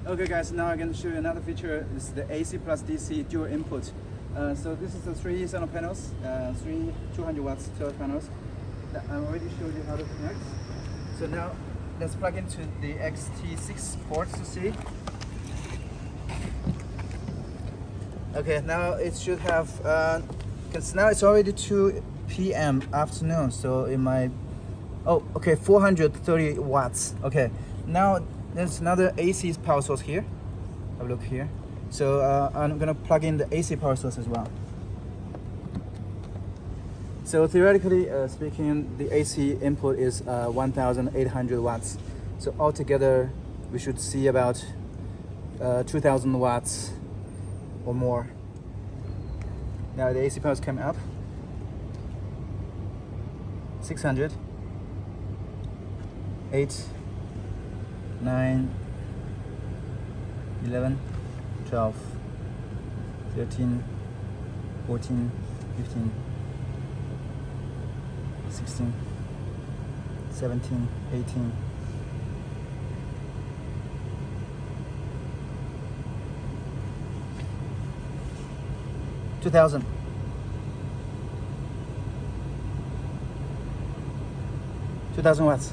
Okay guys, now I'm going to show you another feature. It's the AC plus DC dual input. So this is the 3 solar panels, 3 200 watts solar panels. I already showed you how to connect. So now let's plug into the XT6 port to see. Okay, now it should have, because now it's already 2 p.m. afternoon, so it might, oh, okay, 430 watts. Okay, now there's another AC power source here. Have a look here. So I'm gonna plug in the AC power source as well. So theoretically speaking, the AC input is 1,800 watts. So altogether, we should see about 2,000 watts or more. Now the AC power is coming up. 600, 8, 9, 11, 12, 13, 14, 15, 16, 17, 18. 2,000. 2,000 watts.